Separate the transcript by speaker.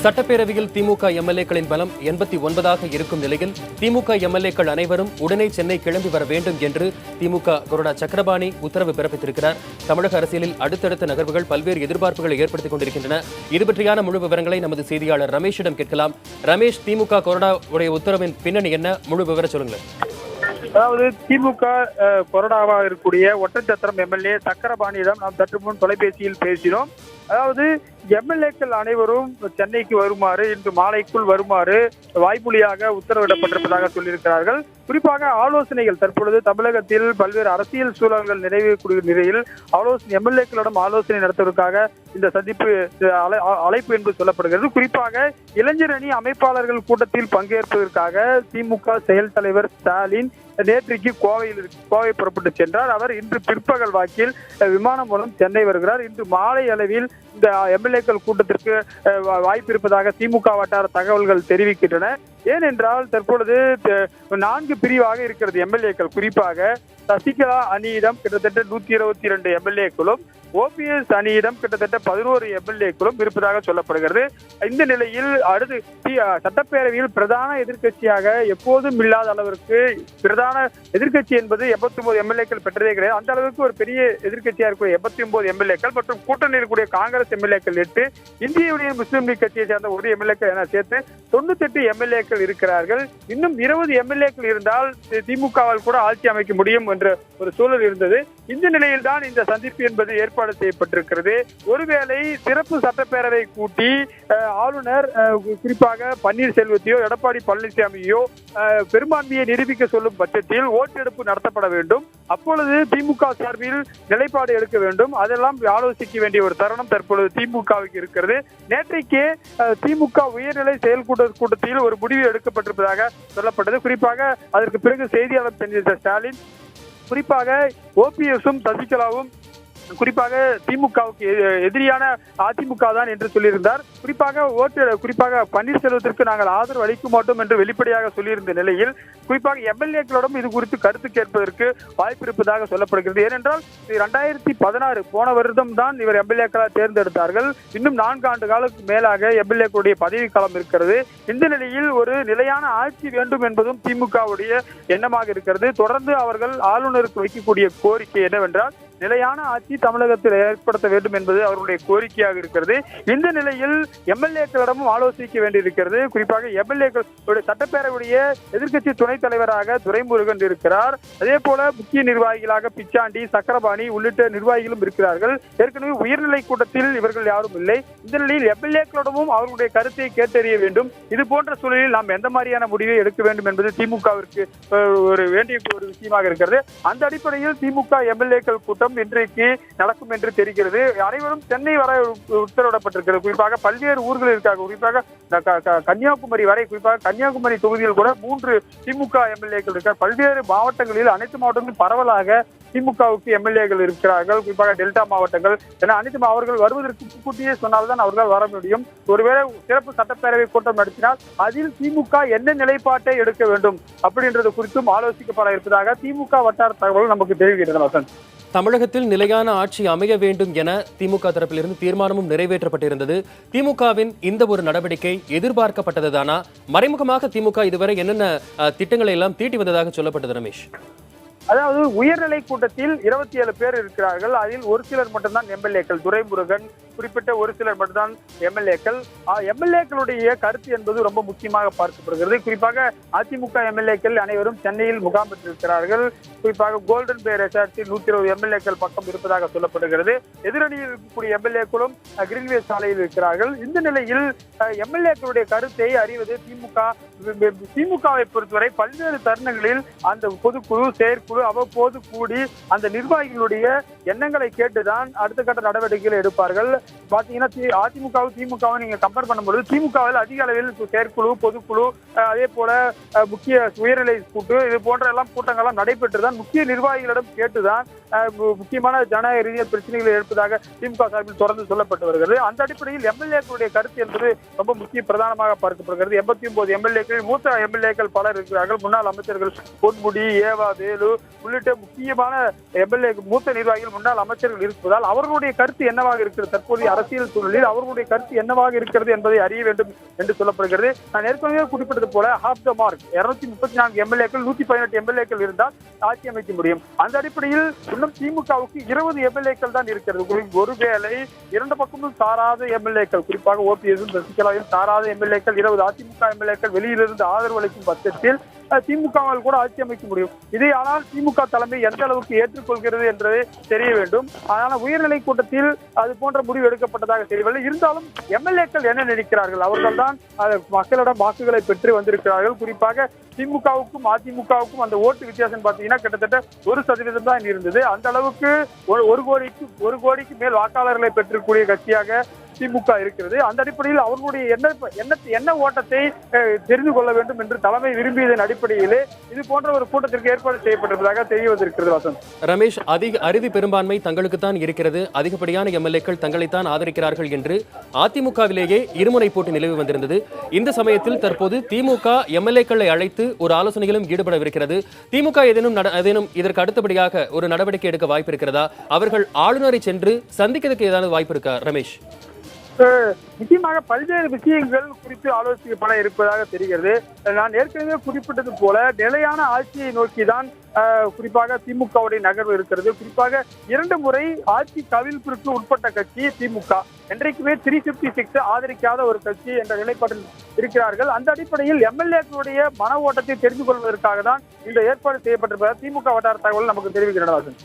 Speaker 1: சட்டப்பேரவையில் திமுக எம்எல்ஏக்களின் பலம் 89ஆக இருக்கும் நிலையில் திமுக எம்எல்ஏக்கள் அனைவரும் உடனே சென்னை கிளம்பி வர வேண்டும் என்று திமுக கொறடா சக்கரபாணி உத்தரவு பிறப்பித்திருக்கிறார். தமிழக அரசியலில் அடுத்தடுத்த நகர்வுகள் பல்வேறு எதிர்பார்ப்புகளை ஏற்படுத்திக் கொண்டிருக்கின்றன. இது பற்றியான முழு விவரங்களை நமது செய்தியாளர் ரமேஷிடம் கேட்கலாம். ரமேஷ், திமுக கொறடா உடைய உத்தரவின் பின்னணி என்ன? முழு விவரம் சொல்லுங்கள்.
Speaker 2: அதாவது திமுக கொறடாவாக இருக்கக்கூடிய ஒட்டன்சத்திரம் எம்எல்ஏ சக்கரபாணியிடம் நாம் சற்று முன் தொலைபேசியில் பேசினோம். அதாவது எம்எல்ஏக்கள் அனைவரும் சென்னைக்கு வருமாறு, இன்று மாலைக்குள் வருமாறு வாய்மொழியாக உத்தரவிடப்பட்டிருப்பதாக சொல்லியிருக்கிறார்கள். குறிப்பாக ஆலோசனைகள் தற்பொழுது தமிழகத்தில் பல்வேறு அரசியல் சூழல்கள் நிறைவேறக்கூடிய நிலையில் எம்எல்ஏக்களிடம் ஆலோசனை நடத்துவதற்காக இந்த சந்திப்பு அழைப்பு என்று சொல்லப்படுகிறது. குறிப்பாக இளைஞர் அணி அமைப்பாளர்கள் கூட்டத்தில் பங்கேற்பதற்காக திமுக செயல் தலைவர் ஸ்டாலின் நேற்றைக்கு கோவை புறப்பட்டு சென்றார். அவர் இன்று பிற்பகல் வாக்கில் விமானம் மூலம் சென்னை வருகிறார். இன்று மாலை அளவில் இந்த எம்எல்ஏக்கள் கூட்டத்திற்கு வாய்ப்பு இருப்பதாக திமுக வட்டார தகவல்கள் தெரிவிக்கின்றன. ஏனென்றால் தற்பொழுது 4 பிரிவாக இருக்கிறது எம்எல்ஏக்கள். குறிப்பாக சசிகலா அணியிடம் கிட்டத்தட்ட 122 எம்எல்ஏக்களும், ஓபிஎஸ் அணியிடம் கிட்டத்தட்ட 11 எம்எல்ஏக்களும் இருப்பதாக சொல்லப்படுகிறது. இந்த நிலையில் அடுத்து சட்டப்பேரவையில் பிரதான எதிர்க்கட்சியாக எப்போதும் இல்லாத அளவிற்கு பிரதான எதிர்க்கட்சி என்பது 89 எம்எல்ஏக்கள் பெற்றதே கிடையாது. அந்த அளவுக்கு ஒரு பெரிய எதிர்க்கட்சியாக இருக்கக்கூடிய 89 எம்எல்ஏக்கள் மற்றும் கூட்டணியில் இருக்கக்கூடிய காங்கிரஸ் எம்எல்ஏக்கள் 8, இந்திய யூனியன் முஸ்லீம் லீக் கட்சியை சேர்ந்த ஒரு எம்எல்ஏக்கள் என சேர்த்து 98 எம்எல்ஏக்கள் இருக்கிறார்கள். இன்னும் 20 எம்எல்ஏக்கள் இருந்தால் திமுகவால் கூட ஆட்சி அமைக்க முடியும் என்ற ஒரு சூழல் இருந்தது. இந்த நிலையில் தான் இந்த சந்திப்பு என்பது ஏற்பாடு செய்யப்பட்டிருக்கிறது. ஒருவேளை சிறப்பு சட்டப்பேரவை கூட்டி ஆளுநர் குறிப்பாக பன்னீர்செல்வத்தையோ எடப்பாடி பழனிசாமியோ பெரும்பான்மையை நிரூபிக்க சொல்லும் பட்சத்தில் ஓட்டெடுப்பு நடத்தப்பட வேண்டும். அப்பொழுது திமுக சார்பில் நிலைப்பாடு எடுக்க வேண்டும். அதெல்லாம் ஆலோசிக்க வேண்டிய ஒரு தருணம் தற்பொழுது திமுகவுக்கு இருக்கிறது. நேற்றைக்கு திமுக உயர்நிலை செயல் கூட்டத்தில் ஒரு முடிவு எடுக்கப்பட்டிருப்பதாக சொல்லப்பட்டது. குறிப்பாக அதற்கு பிறகு செய்தியாளர் சந்தித்த ஸ்டாலின் குறிப்பாக ஓபிஎஸும் சசிகலாவும் குறிப்பாக திமுகவுக்கு எதிரியான அதிமுக தான் என்று சொல்லியிருந்தார். குறிப்பாக பன்னீர்செல்வத்திற்கு நாங்கள் ஆதரவு அளிக்க மாட்டோம் என்று வெளிப்படையாக சொல்லியிருந்த நிலையில் குறிப்பாக எம்எல்ஏக்களிடம் இது குறித்து கருத்து கேட்பதற்கு வாய்ப்பு இருப்பதாக சொல்லப்படுகிறது. ஏனென்றால் 2016 போன வருடம் தான் இவர் எம்எல்ஏக்களாக தேர்ந்தெடுத்தார்கள். இன்னும் 4 ஆண்டு காலத்துக்கு மேலாக எம்எல்ஏக்களுடைய பதவி காலம் இருக்கிறது. இந்த நிலையில் ஒரு நிலையான ஆட்சி வேண்டும் என்பதும் திமுகவுடைய எண்ணமாக இருக்கிறது. தொடர்ந்து அவர்கள் ஆளுநருக்கு வைக்கக்கூடிய கோரிக்கை என்னவென்றால் நிலையான ஆட்சி தமிழகத்தில் ஏற்படுத்த வேண்டும் என்பது அவர்களுடைய கோரிக்கையாக இருக்கிறது. இந்த நிலையில் எம்எல்ஏக்களிடமும் ஆலோசிக்க வேண்டியிருக்கிறது. குறிப்பாக எம்எல்ஏக்கள் சட்டப்பேரவையுடைய எதிர்க்கட்சி துணைத் தலைவராக துரைமுருகன் இருக்கிறார். அதே போல முக்கிய நிர்வாகிகளாக பிச்சாண்டி, சக்கரபாணி உள்ளிட்ட நிர்வாகிகளும் இருக்கிறார்கள். ஏற்கனவே உயர்நிலை கூட்டத்தில் இவர்கள் யாரும் இல்லை. இந்த நிலையில் எம்எல்ஏக்களிடமும் அவர்களுடைய கருத்தை கேட்டறிய வேண்டும். இது போன்ற சூழலில் நாம் எந்த மாதிரியான முடிவை எடுக்க வேண்டும் என்பது திமுகவிற்கு ஒரு வேண்டிய ஒரு விஷயமாக இருக்கிறது. அந்த அடிப்படையில் திமுக எம்எல்ஏக்கள் கூட்டம் இன்றைக்கு நடக்கும் என்று தெரிகிறது. அனைவரும் சென்னை வர உத்தரவிடப்பட்டிருக்கிறது. குறிப்பாக பல்வேறு ஊர்கள் இருக்காங்க. குறிப்பாக கன்னியாகுமரி வரை, குறிப்பாக கன்னியாகுமரி தொகுதியில் கூட 3 திமுக எம்எல்ஏக்கள் இருக்கார். பல்வேறு மாவட்டங்களில், அனைத்து மாவட்டங்களிலும் பரவலாக திமுகவுக்கு எம்எல்ஏக்கள் இருக்கிறார்கள். குறிப்பாக டெல்டா மாவட்டங்கள் என அனைத்தும் அவர்கள் வருவதற்கு முன்கூட்டியே சொன்னால்தான் அவர்கள் வர முடியும். ஒருவேளை சிறப்பு சட்டப்பேரவை கூட்டம் நடத்தினால் அதில் திமுக என்ன நிலைப்பாட்டை எடுக்க வேண்டும் அப்படின்றது குறித்தும் ஆலோசிக்கப்பட இருப்பதாக திமுக வட்டார தகவல் நமக்கு தெரிவிக்கின்றன.
Speaker 1: தமிழகத்தில் நிலையான ஆட்சி அமைய வேண்டும் என திமுக தரப்பிலிருந்து தீர்மானமும் நிறைவேற்றப்பட்டிருந்தது. திமுகவின் இந்த ஒரு நடவடிக்கை எதிர்பார்க்கப்பட்டதுதானா? மறைமுகமாக திமுக இதுவரை என்னென்ன திட்டங்களை எல்லாம் தீட்டி வந்ததாக சொல்லப்பட்டது ரமேஷ்?
Speaker 2: அதாவது உயர்நிலை கூட்டத்தில் 27 பேர் இருக்கிறார்கள். அதில் ஒரு சிலர் மட்டும்தான் எம்எல்ஏக்கள். துரைமுருகன் குறிப்பிட்ட ஒரு சிலர் மட்டும்தான் எம்எல்ஏக்கள். எம்எல்ஏக்களுடைய கருத்து என்பது ரொம்ப முக்கியமாக பார்க்கப்படுகிறது. குறிப்பாக அதிமுக எம்எல்ஏக்கள் அனைவரும் சென்னையில் முகாம் பெற்றிருக்கிறார்கள். குறிப்பாக கோல்டன் பே ரெசார்ட்டில் 120 எம்எல்ஏக்கள் பக்கம் இருப்பதாக சொல்லப்படுகிறது. எதிரணியில் இருக்கக்கூடிய எம்எல்ஏக்களும் கிரீன்வே சாலையில் இருக்கிறார்கள். இந்த நிலையில் எம்எல்ஏக்களுடைய கருத்தை அறிவது திமுகவை பொறுத்தவரை பல்வேறு தருணங்களில் அந்த பொதுக்குழு, செயற்குழு அவ்வப்போது கூடி அந்த நிர்வாகிகளுடைய எண்ணங்களை கேட்டுதான் அடுத்த கட்ட நடவடிக்கைகளை எடுப்பார்கள். பாத்தீங்கன்னா அதிமுகவும் திமுகவும் நீங்க கம்பேர் பண்ணும்போது திமுகவில் அதிக அளவில் செயற்குழு, பொதுக்குழு, அதே போல முக்கிய உயர்நிலை கூட்டு இது போன்ற எல்லாம் கூட்டங்கள்லாம் நடைபெற்றுதான் முக்கிய நிர்வாகிகளிடம் கேட்டுதான் முக்கியமான ஜனநாயக ரீதியாக பிரச்சனைகளை எழுப்பதாக திமுக சார்பில் தொடர்ந்து சொல்லப்பட்டு வருகிறது. அந்த அடிப்படையில் எம்எல்ஏக்களுடைய கருத்து என்பது ரொம்ப முக்கிய பிரதானமாக பார்க்கப்படுகிறது. 89 எம்எல்ஏக்கள், மூத்த எம்எல்ஏக்கள் பலர் இருக்கிறார்கள். முன்னாள் அமைச்சர்கள் பொன்முடி, ஏவா வேலு உள்ளிட்ட முக்கியமான எம்எல்ஏ மூத்த நிர்வாகிகள், முன்னாள் அமைச்சர்கள் இருப்பதால் அவர்களுடைய கருத்து என்னவாக இருக்கிறது? தற்போது தற்போதைய அரசியல் சூழலில் அவர்களுடைய கருத்து என்னவாக இருக்கிறது என்பதை அறிய வேண்டும் என்று சொல்லப்படுகிறது. நான் ஏற்கனவே குறிப்பிட்டது போல ஹாஃப் த மார்க் 234 எம்எல்ஏக்கள் 118 எம்எல்ஏக்கள் இருந்தால் ஆட்சி அமைக்க முடியும். அந்த அடிப்படையில் இன்னும் திமுகவுக்கு 20 எம்எல்ஏக்கள் தான் இருக்கிறது. ஒருவேளை இரண்டு பக்கமும் சாராத எம்எல்ஏக்கள், குறிப்பாக ஓபிஎஸும் சசிகலாவையும் சாராத எம்எல்ஏக்கள் 20 அதிமுக எம்எல்ஏக்கள் வெளியிலிருந்து ஆதரவு அளிக்கும் பட்சத்தில் திமுகவால் கூட ஆட்சி அமைக்க முடியும். இதை ஆனால் திமுக தலைமை எந்த அளவுக்கு ஏற்றுக்கொள்கிறது என்பதை தெரிய வேண்டும். ஆனால் உயர்நிலை கூட்டத்தில் அது போன்ற முடிவு எடுக்கப்பட்டதாக தெரியவில்லை. இருந்தாலும் எம்எல்ஏக்கள் என்ன நினைக்கிறார்கள்? அவர்கள் தான் மக்களிடம் வாக்குகளை பெற்று வந்திருக்கிறார்கள். குறிப்பாக திமுகவுக்கும் அதிமுகவுக்கும் அந்த ஓட்டு வித்தியாசம் பார்த்தீங்கன்னா கிட்டத்தட்ட 1% தான் இருந்தது. அந்த அளவுக்கு ஒரு கோடிக்கு மேல் வாக்காளர்களை பெற்றக்கூடிய கட்சியாக திமுக இருக்கிறது. அந்த அடிப்படையில் அவர்களுடைய என்ன ஓட்டத்தை தெரிந்து கொள்ள வேண்டும் என்று தலைமை விரும்பியதன் அடிப்படையிலே இது போன்ற ஒரு கூட்டத்திற்கு ஏற்பாடு செய்யப்பட்டிருப்பதாக தெரிய வந்திருக்கிறது. வசந்த்,
Speaker 1: ரமேஷ், அறுதி பெரும்பான்மை தங்களுக்கு தான் இருக்கிறது, அதிகப்படியான எம்எல்ஏக்கள் தங்களைத்தான் ஆதரிக்கிறார்கள் என்று அதிமுகவிலேயே இருமுனை போட்டி நிலவி வந்திருந்தது. இந்த சமயத்தில் தற்போது திமுக எம்எல்ஏக்களை அழைத்து ஒரு ஆலோசனையிலும் ஈடுபடவிருக்கிறது. திமுக ஏதேனும் இதற்கு அடுத்தபடியாக ஒரு நடவடிக்கை எடுக்க வாய்ப்பு இருக்கிறதா? அவர்கள் ஆளுநரை சென்று சந்திக்கிறதுக்கு ஏதாவது வாய்ப்பு இருக்கா ரமேஷ்?
Speaker 2: நிச்சயமாக பல்வேறு விஷயங்கள் குறித்து ஆலோசிக்கப்பட இருப்பதாக தெரிகிறது. நான் ஏற்கனவே குறிப்பிட்டது போல நிலையான ஆட்சியை நோக்கிதான் குறிப்பாக திமுகவுடைய நகர்வு இருக்கிறது. குறிப்பாக 2 முறை ஆட்சி கவிழ்ப்பிற்கு உட்பட்ட கட்சி திமுக. என்றைக்குமே 356 ஆதரிக்காத ஒரு கட்சி என்ற நிலைப்பாட்டில் இருக்கிறார்கள். அந்த அடிப்படையில் எம்எல்ஏக்களுடைய மன ஓட்டத்தை தெரிந்து கொள்வதற்காக தான் இந்த ஏற்பாடு செய்யப்பட்டிருப்பதாக திமுக வட்டார தகவல் நமக்கு தெரிவிக்கிறது.